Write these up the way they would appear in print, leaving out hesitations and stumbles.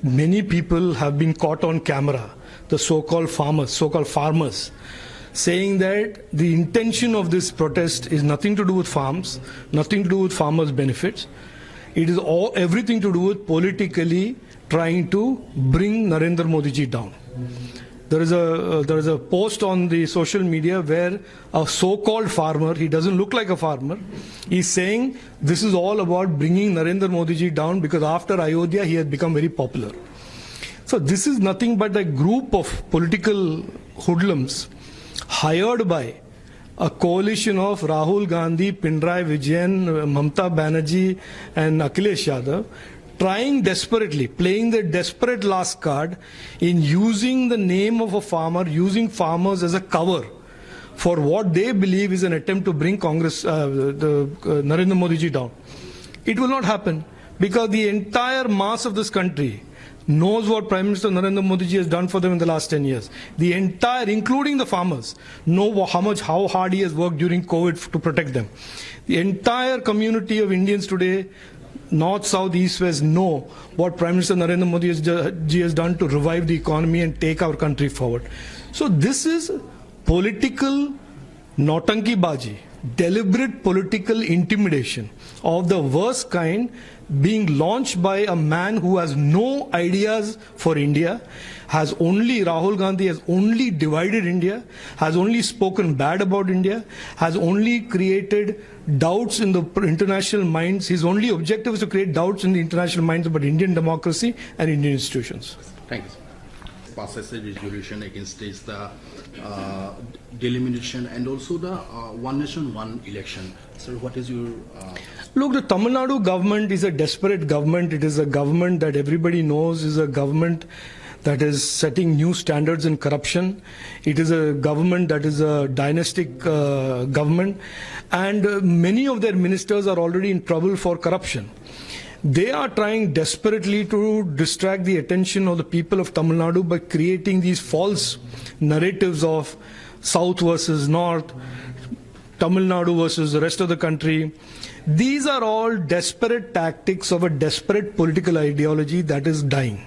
many people have been caught on camera, the so-called farmers, saying that the intention of this protest is nothing to do with farms, nothing to do with farmers' benefits. It is everything to do with politically trying to bring Narendra Modi ji down. There is a post on the social media where a so-called farmer, he doesn't look like a farmer, is saying this is all about bringing Narendra Modi ji down because after Ayodhya he has become very popular. So this is nothing but a group of political hoodlums hired by a coalition of Rahul Gandhi, Pinarayi Vijayan, Mamata Banerjee and Akhilesh Yadav, trying desperately, playing the desperate last card in using the name of a farmer, using farmers as a cover for what they believe is an attempt to bring Narendra Modi ji down. It will not happen because the entire mass of this country knows what Prime Minister Narendra Modi ji has done for them in the last 10 years. The entire, including the farmers, know how hard he has worked during COVID to protect them. The entire community of Indians today, North, South, East, West, know what Prime Minister Narendra Modi ji has done to revive the economy and take our country forward. So this is political nautanki baji, deliberate political intimidation of the worst kind being launched by a man who has no ideas for India, Rahul Gandhi has only divided India, has only spoken bad about India, has only created doubts in the international minds. His only objective is to create doubts in the international minds about Indian democracy and Indian institutions. Thank you, sir. Passes a resolution against this, the delimitation and also the one nation, one election. So what is your... Look, the Tamil Nadu government is a desperate government. It is a government that everybody knows is a government that is setting new standards in corruption. It is a government that is a dynastic government. And many of their ministers are already in trouble for corruption. They are trying desperately to distract the attention of the people of Tamil Nadu by creating these false narratives of South versus North, Tamil Nadu versus the rest of the country. These are all desperate tactics of a desperate political ideology that is dying.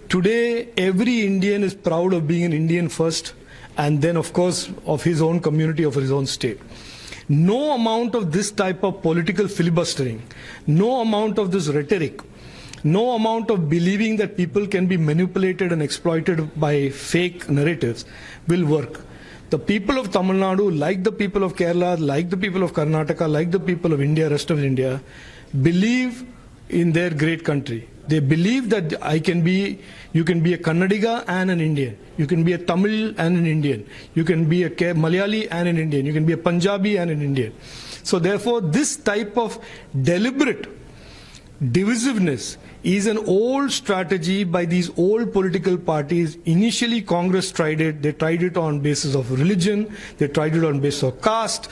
Today, every Indian is proud of being an Indian first, and then, of course, of his own community, of his own state. No amount of this type of political filibustering, no amount of this rhetoric, no amount of believing that people can be manipulated and exploited by fake narratives will work. The people of Tamil Nadu, like the people of Kerala, like the people of Karnataka, like the people of India, rest of India, believe in their great country. They believe that you can be a Kannadiga and an Indian. You can be a Tamil and an Indian. You can be a Malayali and an Indian. You can be a Punjabi and an Indian. So therefore, this type of deliberate divisiveness is an old strategy by these old political parties. Initially, Congress tried it. They tried it on basis of religion. They tried it on basis of caste.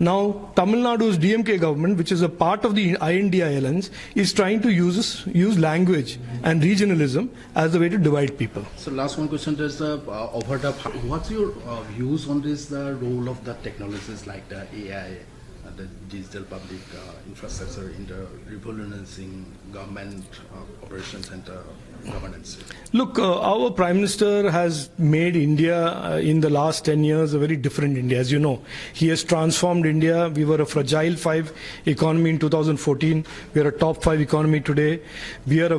Now, Tamil Nadu's DMK government, which is a part of the INDI alliance, is trying to use language and regionalism as the way to divide people. So, last one question: does what's your views on this? The role of the technologies like the AI, the digital public infrastructure in the revolutionizing government operations and governance? Look, our Prime Minister has made India in the last 10 years a very different India. As you know, he has transformed India. We were a fragile 5 economy in 2014. We are a top 5 economy today. We are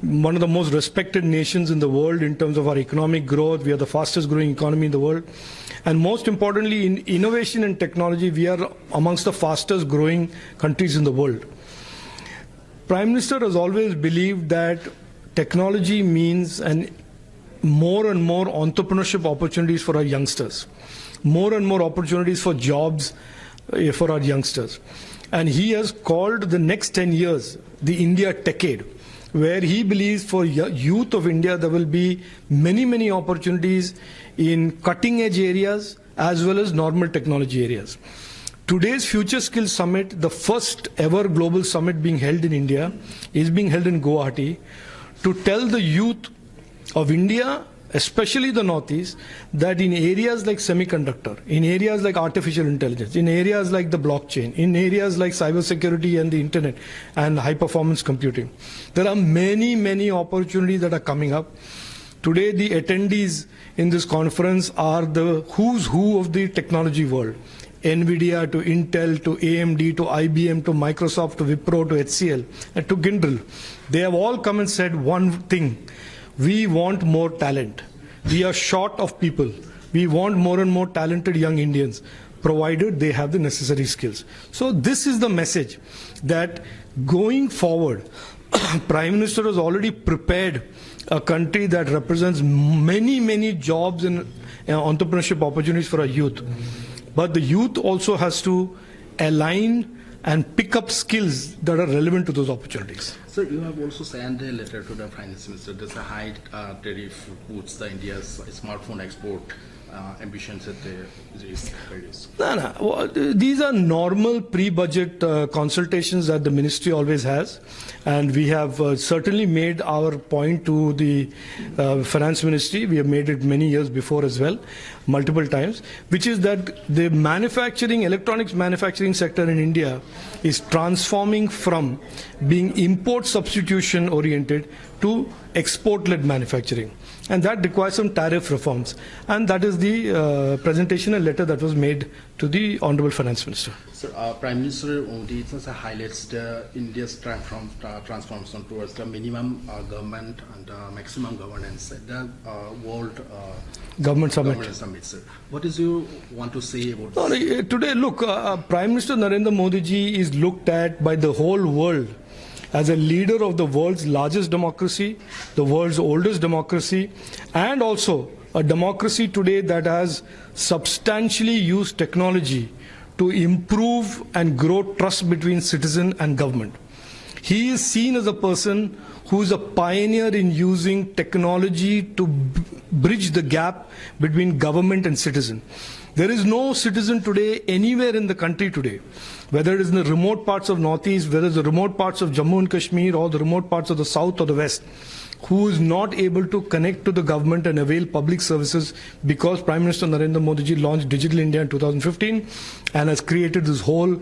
one of the most respected nations in the world in terms of our economic growth. We are the fastest growing economy in the world. And most importantly, in innovation and technology, we are amongst the fastest growing countries in the world. Prime Minister has always believed that technology means more and more entrepreneurship opportunities for our youngsters, more and more opportunities for jobs for our youngsters. And he has called the next 10 years the India Techade, where he believes for youth of India there will be many, many opportunities in cutting-edge areas as well as normal technology areas. Today's Future Skills Summit, the first ever global summit being held in India, is being held in Guwahati to tell the youth of India especially the Northeast, that in areas like semiconductor, in areas like artificial intelligence, in areas like the blockchain, in areas like cybersecurity and the internet and high-performance computing, there are many, many opportunities that are coming up. Today, the attendees in this conference are the who's who of the technology world. NVIDIA to Intel to AMD to IBM to Microsoft to Wipro to HCL and to Kyndryl. They have all come and said one thing: we want more talent. We are short of people. We want more and more talented young Indians, provided they have the necessary skills. So this is the message that going forward, Prime Minister has already prepared a country that represents many, many jobs and entrepreneurship opportunities for our youth. But the youth also has to align and pick up skills that are relevant to those opportunities. Sir, you have also sent a letter to the Finance Minister. There's a high tariff puts the India's smartphone export ambitions at the risk. No. Well, these are normal pre-budget consultations that the ministry always has, and we have certainly made our point to the finance ministry. We have made it many years before as well, multiple times, which is that the manufacturing, electronics manufacturing sector in India is transforming from being import substitution oriented to export-led manufacturing. And that requires some tariff reforms. And that is the presentation and letter that was made to the Honorable Finance Minister. Sir, Prime Minister Modi highlights India's transformation towards the minimum government and maximum governance at the World Government Summit. Sir. What is you want to say about this? Today, look, Prime Minister Narendra Modi ji is looked at by the whole world as a leader of the world's largest democracy, the world's oldest democracy, and also a democracy today that has substantially used technology to improve and grow trust between citizen and government. He is seen as a person who is a pioneer in using technology to bridge the gap between government and citizen. There is no citizen today anywhere in the country today, whether it is in the remote parts of Northeast, whether it's the remote parts of Jammu and Kashmir or the remote parts of the South or the West, who is not able to connect to the government and avail public services because Prime Minister Narendra Modi ji launched Digital India in 2015 and has created this whole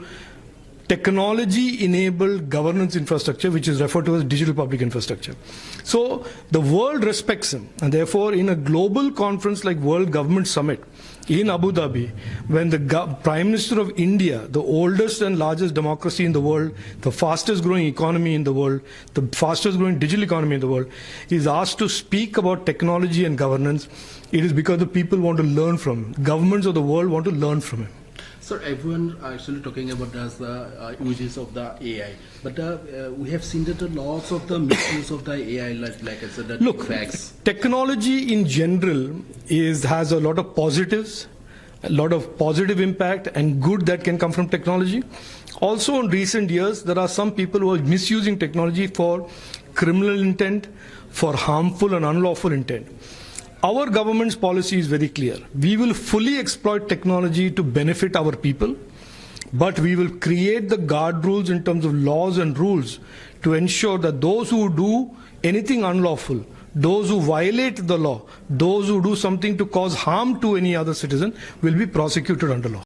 technology-enabled governance infrastructure, which is referred to as digital public infrastructure. So the world respects him, and therefore in a global conference like World Government Summit in Abu Dhabi, when the Prime Minister of India, the oldest and largest democracy in the world, the fastest growing economy in the world, the fastest growing digital economy in the world, is asked to speak about technology and governance, it is because the people want to learn from him. Governments of the world want to learn from him. Sir, everyone actually talking about the uses of the AI, but we have seen that lots of the misuse of the AI, like I said, the facts. Technology in general has a lot of positives, a lot of positive impact and good that can come from technology. Also, in recent years, there are some people who are misusing technology for criminal intent, for harmful and unlawful intent. Our government's policy is very clear. We will fully exploit technology to benefit our people, but we will create the guard rules in terms of laws and rules to ensure that those who do anything unlawful, those who violate the law, those who do something to cause harm to any other citizen will be prosecuted under law.